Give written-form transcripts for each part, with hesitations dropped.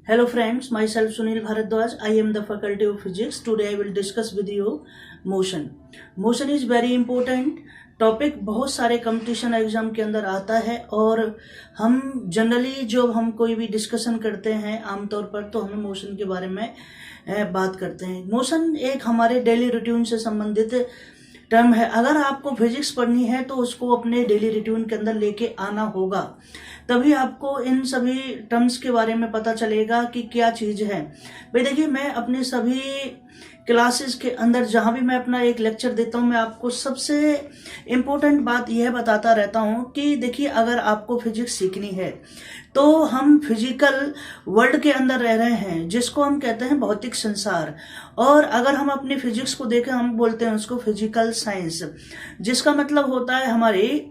Hello friends, myself Sunil Bharadwaj. I am the faculty of physics. Today I will discuss with you motion. Motion is very important. Topic बहुत सारे competition exam के अंदर आता है और हम generally जो हम कोई भी डिस्कशन करते हैं आमतौर पर तो हमें मोशन के बारे में बात करते हैं। मोशन एक हमारे डेली रूटीन से संबंधित टर्म है। अगर आपको फिजिक्स पढ़नी है तो उसको अपने डेली रूटीन के अंदर लेके आना होगा, तभी आपको इन सभी टर्म्स के बारे में पता चलेगा कि क्या चीज़ है। भाई देखिए, मैं अपने सभी क्लासेस के अंदर जहाँ भी मैं अपना एक लेक्चर देता हूँ, मैं आपको सबसे इम्पोर्टेंट बात यह बताता रहता हूँ कि देखिए, अगर आपको फिजिक्स सीखनी है तो हम फिजिकल वर्ल्ड के अंदर रह रहे हैं जिसको हम कहते हैं भौतिक संसार, और अगर हम अपनी फिजिक्स को देखें हम बोलते हैं उसको फिजिकल साइंस, जिसका मतलब होता है हमारी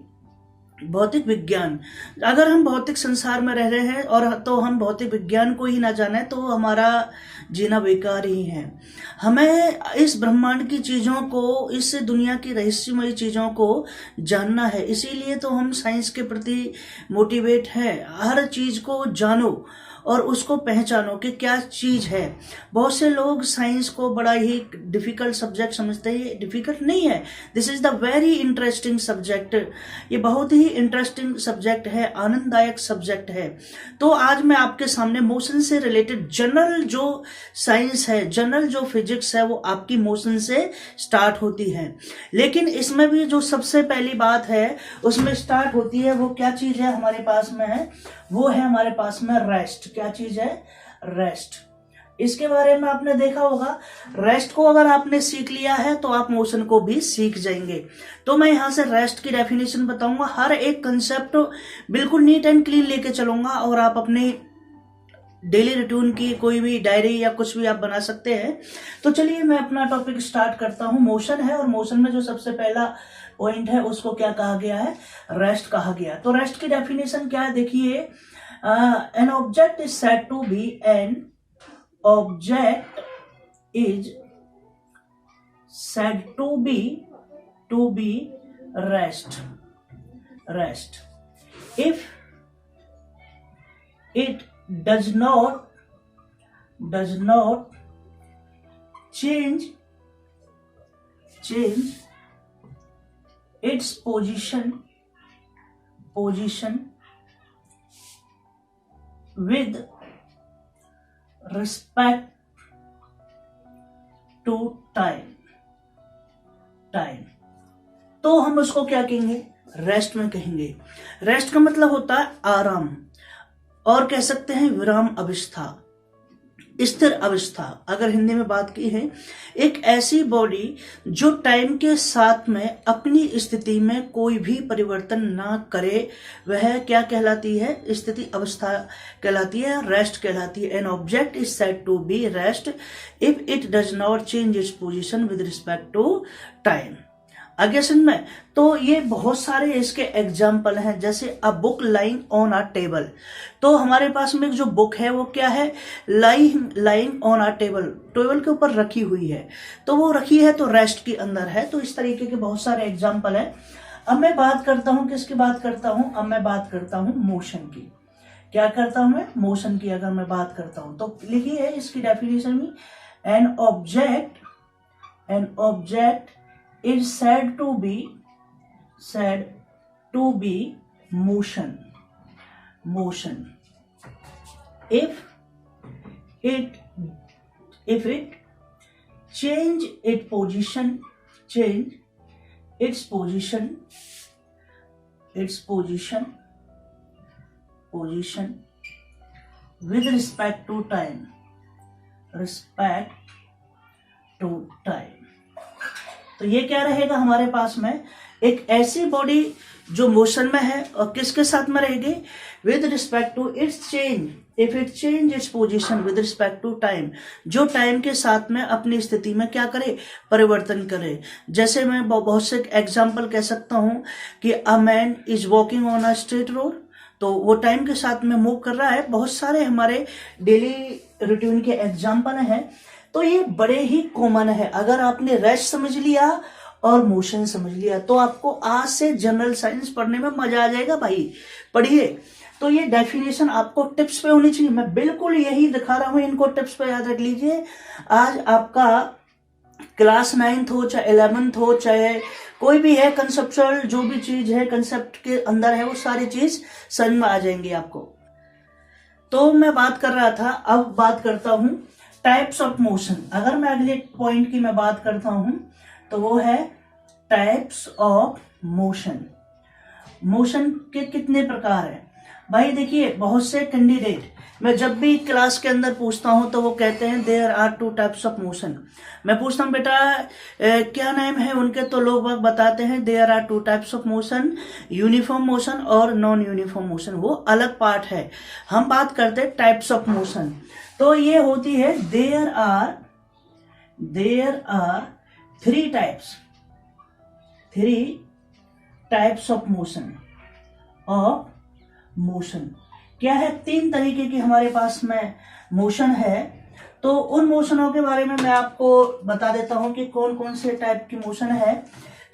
भौतिक विज्ञान। अगर हम भौतिक संसार में रह रहे हैं और तो हम भौतिक विज्ञान को ही ना जाने तो हमारा जीना बेकार ही है। हमें इस ब्रह्मांड की चीज़ों को, इस दुनिया की रहस्यमयी चीज़ों को जानना है, इसीलिए तो हम साइंस के प्रति मोटिवेट हैं। हर चीज़ को जानो और उसको पहचानो कि क्या चीज़ है। बहुत से लोग साइंस को बड़ा ही डिफ़िकल्ट सब्जेक्ट समझते हैं। ये डिफ़िकल्ट नहीं है, this is the very interesting subject. ये बहुत ही इंटरेस्टिंग सब्जेक्ट है, आनंददायक सब्जेक्ट है। तो आज मैं आपके सामने मोशन से रिलेटेड जनरल जो साइंस है, जनरल जो फिजिक्स है, वो आपकी मोशन से स्टार्ट होती है। लेकिन इसमें भी जो सबसे पहली बात है उसमें स्टार्ट होती है, वो क्या चीज़ है हमारे पास में है, वो है हमारे पास में रेस्ट। क्या चीज है? रेस्ट। इसके बारे में आपने देखा होगा। रेस्ट को अगर आपने सीख लिया है तो आप मोशन को भी सीख जाएंगे। तो मैं यहां से रेस्ट की डेफिनेशन बताऊंगा, हर एक कंसेप्ट बिल्कुल नीट एंड क्लीन लेके चलूंगा और आप अपने डेली रूटीन की कोई भी डायरी या कुछ भी आप बना सकते हैं। तो चलिए मैं अपना टॉपिक स्टार्ट करता हूं। मोशन है और मोशन में जो सबसे पहला पॉइंट है उसको क्या कहा गया है? रेस्ट कहा गया। तो रेस्ट की डेफिनेशन क्या है? देखिए, an object is said to be an object is said to be rest if it does not change its position with respect to time। तो हम उसको क्या कहेंगे? रेस्ट में कहेंगे। रेस्ट का मतलब होता है आराम, और कह सकते हैं विराम अवस्था, स्थिर अवस्था। अगर हिंदी में बात की है, एक ऐसी बॉडी जो टाइम के साथ में अपनी स्थिति में कोई भी परिवर्तन ना करे, वह क्या कहलाती है? स्थिति अवस्था कहलाती है, रेस्ट कहलाती है। An object is said to be rest if it does not change its position with respect to time. आगे सुन में, तो ये बहुत सारे इसके एग्जाम्पल हैं, जैसे a book lying on a table. तो हमारे पास में जो बुक है वो क्या है? Lying on a table, table के ऊपर रखी हुई है, तो वो रखी है तो रेस्ट के अंदर है। तो इस तरीके के बहुत सारे एग्जाम्पल हैं। अब मैं बात करता हूं, किसकी बात करता हूं? अब मैं बात करता हूं मोशन की। क्या करता हूं मैं? मोशन की अगर मैं बात करता हूं तो लिखिए इसकी डेफिनेशन में, an object is said to be motion if it change its position with respect to time। तो ये क्या रहेगा हमारे पास में? एक ऐसी बॉडी जो मोशन में है और किसके साथ में रहेगी? With respect to its change, if it change its position with respect to time, जो टाइम के साथ में अपनी स्थिति में क्या करे? परिवर्तन करे। जैसे मैं बहुत से एग्जाम्पल कह सकता हूं कि a man is walking on a straight road, तो वो टाइम के साथ में मूव कर रहा है। बहुत सारे हमारे डेली रूटीन के एग्जाम्पल हैं। तो ये बड़े ही कॉमन है। अगर आपने रेस्ट समझ लिया और मोशन समझ लिया तो आपको आज से जनरल साइंस पढ़ने में मजा आ जाएगा भाई। पढ़िए, तो ये डेफिनेशन आपको टिप्स पे होनी चाहिए, मैं बिल्कुल यही दिखा रहा हूं, इनको टिप्स पे याद रख लीजिए। आज आपका क्लास 9th हो चाहे 11th हो चाहे कोई भी है, कंसेप्चुअल जो भी चीज है कंसेप्ट के अंदर है वो सारी चीज समझ में आ जाएंगी आपको। तो मैं बात कर रहा था, अब बात करता हूं टाइप्स ऑफ मोशन। अगर मैं अगले पॉइंट की मैं बात करता हूं तो वो है टाइप्स ऑफ मोशन। मोशन के कितने प्रकार है भाई? देखिए, बहुत से कैंडिडेट मैं जब भी क्लास के अंदर पूछता हूं तो वो कहते हैं there are 2 types of motion. मैं पूछता हूं बेटा क्या नाम है उनके, तो लोग बाग बताते हैं there are 2 types of motion, uniform motion और नॉन यूनिफॉर्म मोशन। वो अलग पार्ट है, हम बात करते हैं टाइप्स ऑफ मोशन। तो ये होती है there are 3 types of motion. क्या है? 3 तरीके की हमारे पास में मोशन है। तो उन मोशनों के बारे में मैं आपको बता देता हूं कि कौन कौन से टाइप की मोशन है।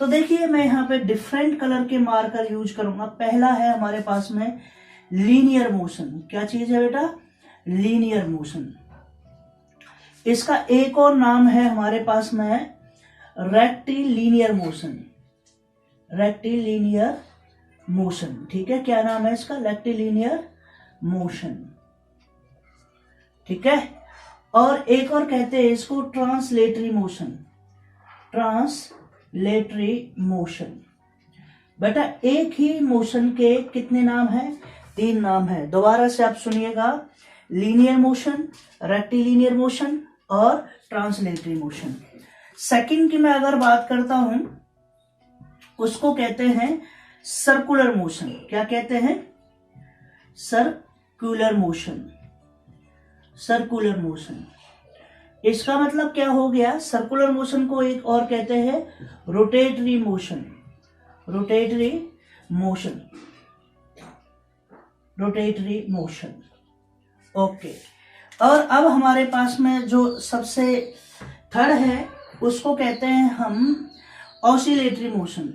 तो देखिए, मैं यहाँ पे डिफरेंट कलर के मार्कर यूज करूंगा। पहला है हमारे पास में लीनियर मोशन। क्या चीज है बेटा? Linear motion. इसका एक और नाम है हमारे पास में रेक्टिलिनियर मोशन। ठीक है, क्या नाम है इसका? Rectilinear motion. ठीक है, और एक और कहते हैं इसको ट्रांसलेटरी मोशन। बेटा, एक ही मोशन के कितने नाम है? 3 नाम है। दोबारा से आप सुनिएगा, लीनियर मोशन, रेक्टिलिनियर मोशन और ट्रांसलेटरी मोशन। सेकंड की मैं अगर बात करता हूं, उसको कहते हैं सर्कुलर मोशन। क्या कहते हैं? Circular motion. इसका मतलब क्या हो गया? सर्कुलर मोशन को एक और कहते हैं रोटेटरी मोशन। ओके, और अब हमारे पास में जो सबसे थर्ड है उसको कहते हैं हम ऑसिलेटरी मोशन।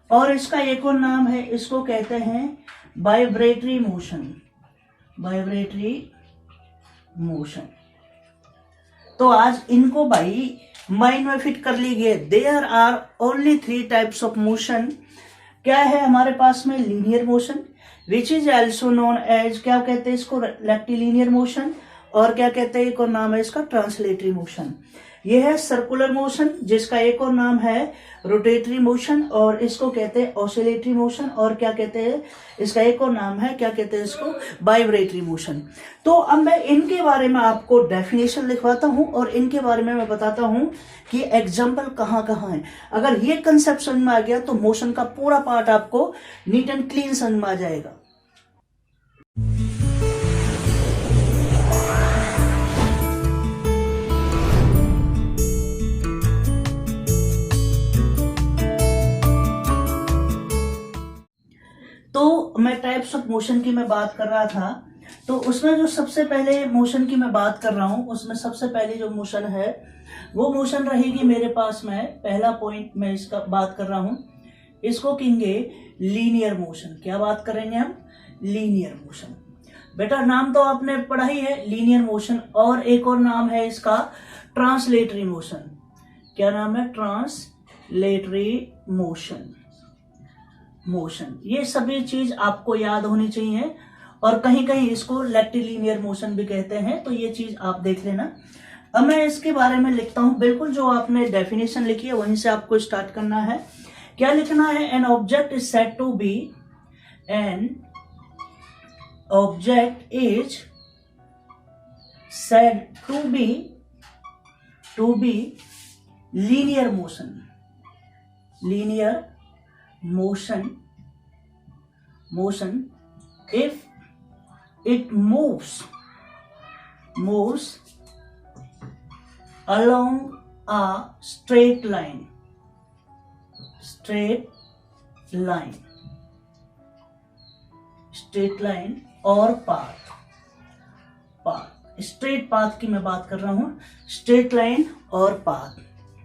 और इसका एक और नाम है, इसको कहते हैं वाइब्रेटरी मोशन। तो आज इनको भाई माइंड में फिट कर लीजिए। There are only 3 types of motion. क्या है हमारे पास में? Linear motion, which is also known as, क्या कहते हैं इसको? Rectilinear motion. और क्या कहते हैं, एक और नाम है इसका ट्रांसलेटरी मोशन। यह है सर्कुलर मोशन, जिसका एक और नाम है रोटेटरी मोशन, और इसको कहते हैं ऑसिलेटरी मोशन। और क्या कहते हैं इसका एक और नाम है, क्या कहते हैं इसको? Vibratory motion. तो अब मैं इनके बारे में आपको डेफिनेशन लिखवाता हूं और इनके बारे में मैं बताता हूं कि एग्जाम्पल कहां कहां है। अगर ये कंसेप्ट समझ में आ गया तो मोशन का पूरा पार्ट आपको नीट एंड क्लीन समझ में आ जाएगा। तो मैं टाइप्स ऑफ मोशन की मैं बात कर रहा था, तो उसमें जो सबसे पहले मोशन की मैं बात कर रहा हूं, उसमें सबसे पहले जो मोशन है वो मोशन रहेगी मेरे पास में, पहला पॉइंट मैं इसका बात कर रहा हूं, इसको कहेंगे लीनियर मोशन। क्या बात करेंगे हम? Linear motion. बेटा, नाम तो आपने पढ़ा ही है, लीनियर मोशन। और एक और नाम है इसका ट्रांसलेटरी मोशन। क्या नाम है? Translatory motion. ये सभी चीज आपको याद होनी चाहिए, और कहीं कहीं इसको रेक्टिलिनियर मोशन भी कहते हैं, तो ये चीज आप देख लेना। अब मैं इसके बारे में लिखता हूं, बिल्कुल जो आपने डेफिनेशन लिखी है वहीं से आपको स्टार्ट करना है। क्या लिखना है? An object is said to be linear motion if it moves along a straight line और path। स्ट्रेट पाथ की मैं बात कर रहा हूं, स्ट्रेट लाइन और पाथ।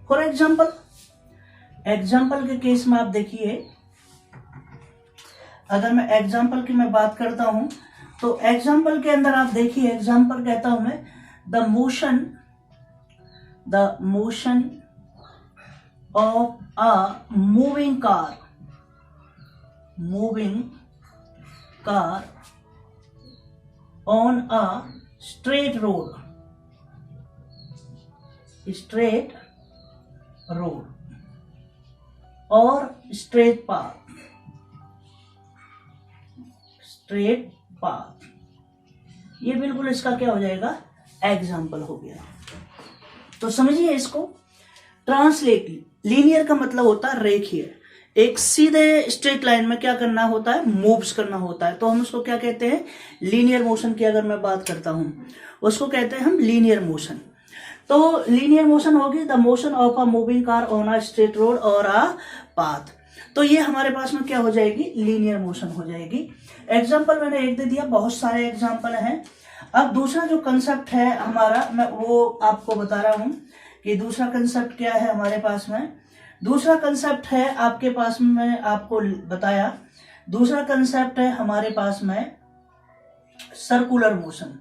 फॉर एग्जाम्पल एग्जाम्पल के केस में आप देखिए, अगर मैं एग्जाम्पल की मैं बात करता हूं तो एग्जाम्पल के अंदर आप देखिए, एग्जाम्पल कहता हूं मैं the motion of a moving car on a straight road और स्ट्रेट पाथ, ये बिल्कुल इसका क्या हो जाएगा, एग्जाम्पल हो गया। तो समझिए इसको, ट्रांसलेट, लीनियर का मतलब होता है रेखीय, एक सीधे स्ट्रेट लाइन में क्या करना होता है, मूव्स करना होता है, तो हम उसको क्या कहते हैं, लीनियर मोशन की अगर मैं बात करता हूं उसको कहते हैं हम लीनियर मोशन। तो लीनियर मोशन होगी the motion of a moving car on a straight road और अ पाथ, तो ये हमारे पास में क्या हो जाएगी, लीनियर मोशन हो जाएगी। एग्जाम्पल मैंने एक दे दिया, बहुत सारे एग्जाम्पल हैं। अब दूसरा जो कंसेप्ट है हमारा, मैं वो आपको बता रहा हूं कि दूसरा कंसेप्ट क्या है हमारे पास में। दूसरा कंसेप्ट है आपके पास में, मैंने आपको बताया, दूसरा कंसेप्ट है हमारे पास में सर्कुलर मोशन।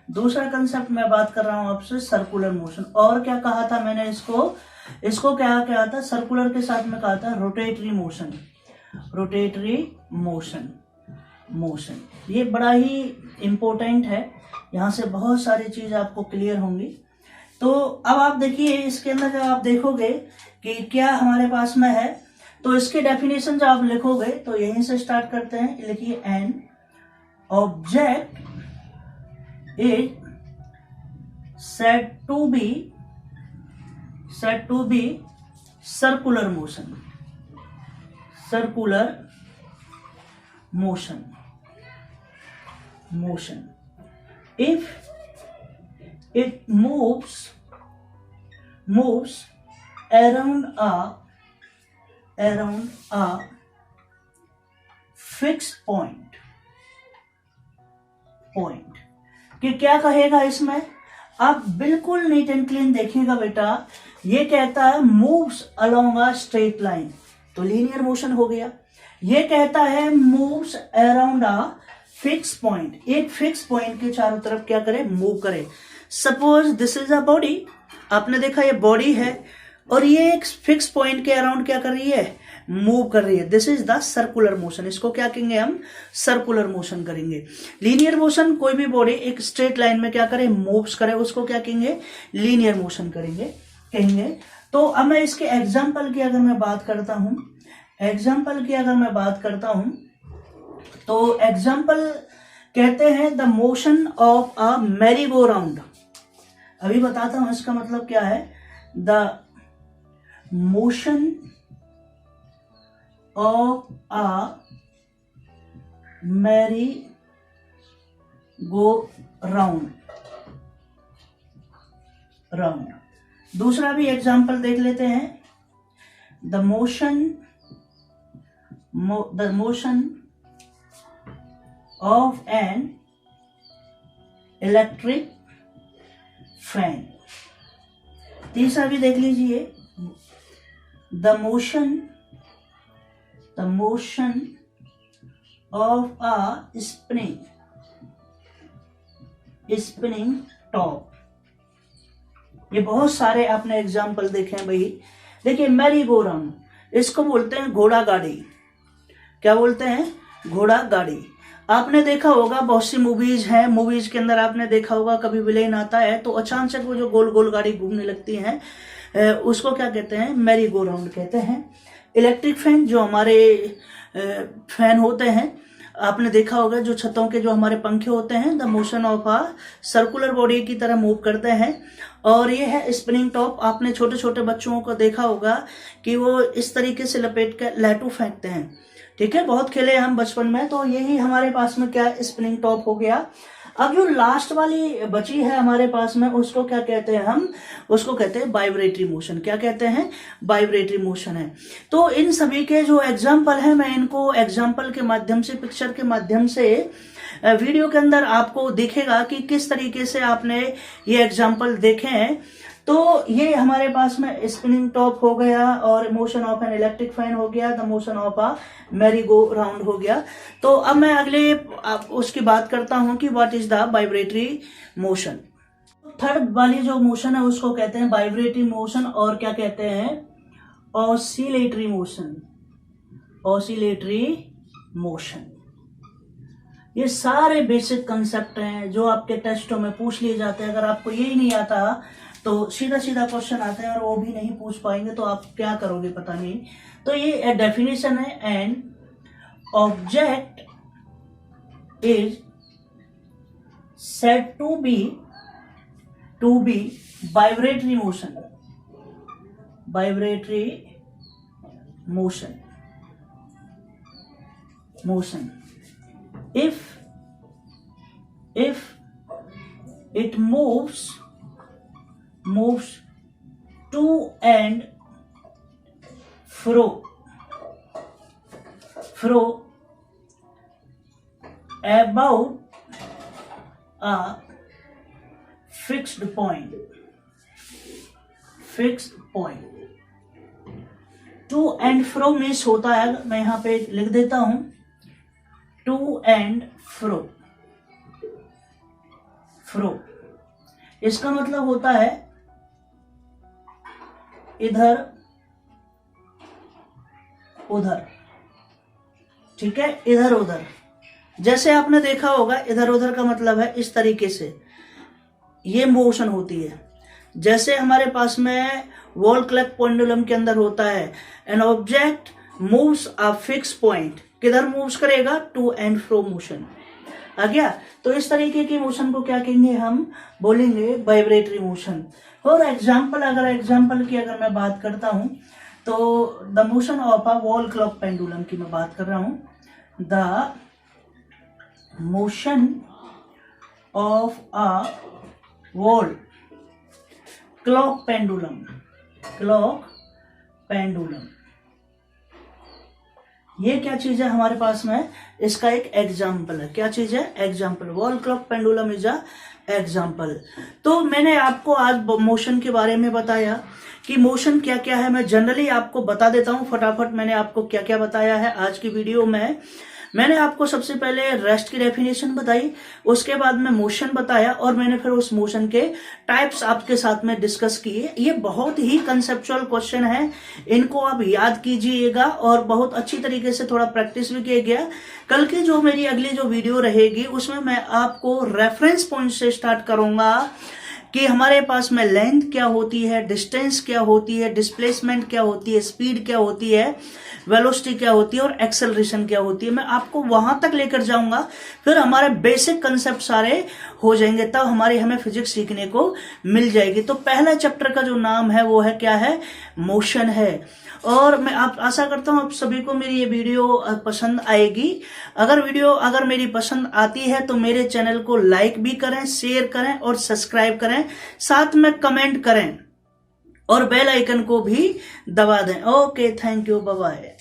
दूसरा कंसेप्ट मैं बात कर रहा हूं आपसे सर्कुलर मोशन। और क्या कहा था मैंने, इसको क्या कहा था, सर्कुलर के साथ में कहा था रोटेटरी मोशन। ये बड़ा ही इंपॉर्टेंट है, यहां से बहुत सारी चीज आपको क्लियर होंगी। तो अब आप देखिए, इसके अंदर जब आप देखोगे कि क्या हमारे पास में है, तो इसके डेफिनेशन जब आप लिखोगे तो यहीं से स्टार्ट करते हैं, लिखिए N object is said to be circular motion if it moves around a fixed point कि क्या कहेगा इसमें, आप बिल्कुल नीट एंड क्लीन देखिएगा बेटा, ये कहता है moves along a straight line, तो लीनियर मोशन हो गया। ये कहता है moves around a fix point, एक फिक्स पॉइंट के चारों तरफ क्या करे, मूव करे। Suppose this is a body, आपने देखा ये बॉडी है और ये एक फिक्स पॉइंट के अराउंड क्या कर रही है, मूव कर रही है। This is the circular motion, इसको क्या कहेंगे हम, सर्कुलर मोशन करेंगे। लीनियर मोशन, कोई भी बॉडी एक स्ट्रेट लाइन में क्या करे, मूव्स करे, उसको क्या कहेंगे, लीनियर मोशन कहेंगे। तो अब मैं इसके एग्जाम्पल की अगर मैं बात करता हूं, तो एग्जाम्पल कहते हैं the motion of a merry go round. अभी बताता हूं इसका मतलब क्या है, the motion of a merry go round। दूसरा भी एग्जाम्पल देख लेते हैं, the motion of an electric fan. तीसरा भी देख लीजिए, the motion of a spinning top। ये बहुत सारे आपने एग्जाम्पल देखे हैं भाई। देखिए मैरी गो राउंड, इसको बोलते हैं घोड़ा गाड़ी। क्या बोलते हैं, घोड़ा गाड़ी। आपने देखा होगा बहुत सी मूवीज हैं, मूवीज के अंदर आपने देखा होगा कभी विलेन आता है तो अचानक वो जो गोल गोल गाड़ी घूमने लगती है उसको क्या कहते हैं, मैरी गो राउंड कहते हैं। इलेक्ट्रिक फैन, जो हमारे फैन होते हैं, आपने देखा होगा जो छतों के जो हमारे पंखे होते हैं, the motion of a circular body की तरह मूव करते हैं। और ये है स्पिनिंग टॉप, आपने छोटे छोटे बच्चों को देखा होगा कि वो इस तरीके से लपेट कर लैटू फेंकते हैं, ठीक है, बहुत खेले हम बचपन में। तो यही हमारे पास में क्या, स्पिनिंग टॉप हो गया। अब जो लास्ट वाली बची है हमारे पास में, उसको क्या कहते हैं हम, उसको कहते हैं वाइब्रेटरी मोशन। क्या कहते हैं, वाइब्रेटरी मोशन है। तो इन सभी के जो एग्जाम्पल है, मैं इनको एग्जाम्पल के माध्यम से, पिक्चर के माध्यम से वीडियो के अंदर आपको दिखेगा कि किस तरीके से आपने ये एग्जाम्पल देखे हैं। तो ये हमारे पास में स्पिनिंग टॉप हो गया और motion of an electric fan हो गया, the motion of a merry go round हो गया। तो अब मैं अगले उसकी बात करता हूं कि what is the vibratory motion. Third वाली जो मोशन है उसको कहते हैं वाइब्रेटरी मोशन, और क्या कहते हैं, ऑसिलेटरी मोशन। ऑसिलेटरी मोशन, ये सारे बेसिक कंसेप्ट हैं जो आपके टेस्टों में पूछ लिए जाते हैं। अगर आपको यही नहीं आता तो सीधा सीधा क्वेश्चन आते हैं और वो भी नहीं पूछ पाएंगे तो आप क्या करोगे पता नहीं। तो ये डेफिनेशन है, an object is said to be vibratory motion if it moves to and fro about a fixed point to and fro means होता है, मैं यहां पे लिख देता हूं, टू एंड फ्रो इसका मतलब होता है इधर उधर, ठीक है, इधर उधर। जैसे आपने देखा होगा इधर उधर का मतलब है इस तरीके से ये मोशन होती है। जैसे हमारे पास में वॉल क्लॉक पेंडुलम के अंदर होता है, an object moves a fix point, किधर मूव्स करेगा, टू एंड फ्रो मोशन आ गया। तो इस तरीके की मोशन को क्या कहेंगे, हम बोलेंगे वाइब्रेटरी मोशन। और एग्जाम्पल की अगर मैं बात करता हूं तो the motion of a wall clock pendulum की मैं बात कर रहा हूं, the motion of a wall clock pendulum ये क्या चीज है हमारे पास में, इसका एक एग्जाम्पल है। क्या चीज है, example. Wall clock pendulum is a example. तो मैंने आपको आज मोशन के बारे में बताया कि मोशन क्या क्या है। मैं जनरली आपको बता देता हूं फटाफट, मैंने आपको क्या क्या बताया है आज की वीडियो में। मैंने आपको सबसे पहले रेस्ट की डेफिनेशन बताई, उसके बाद में मोशन बताया, और मैंने फिर उस मोशन के टाइप्स आपके साथ में डिस्कस किए। ये बहुत ही कंसेप्चुअल क्वेश्चन है, इनको आप याद कीजिएगा और बहुत अच्छी तरीके से थोड़ा प्रैक्टिस भी किया गया। कल की जो मेरी अगली जो वीडियो रहेगी उसमें मैं आपको रेफरेंस पॉइंट से स्टार्ट करूंगा कि हमारे पास में लेंथ क्या होती है, डिस्टेंस क्या होती है, डिस्प्लेसमेंट क्या होती है, स्पीड क्या होती है, वेलोसिटी क्या होती है और एक्सेलरेशन क्या होती है। मैं आपको वहां तक लेकर जाऊंगा, फिर हमारे बेसिक कंसेप्ट सारे हो जाएंगे, तब हमें फिजिक्स सीखने को मिल जाएगी। तो पहला चैप्टर का जो नाम है वो है क्या है, मोशन है। और मैं आप आशा करता हूं आप सभी को मेरी ये वीडियो पसंद आएगी। अगर मेरी पसंद आती है तो मेरे चैनल को लाइक भी करें, शेयर करें और सब्सक्राइब करें, साथ में कमेंट करें और बेल आइकन को भी दबा दें। Okay, thank you, bye bye.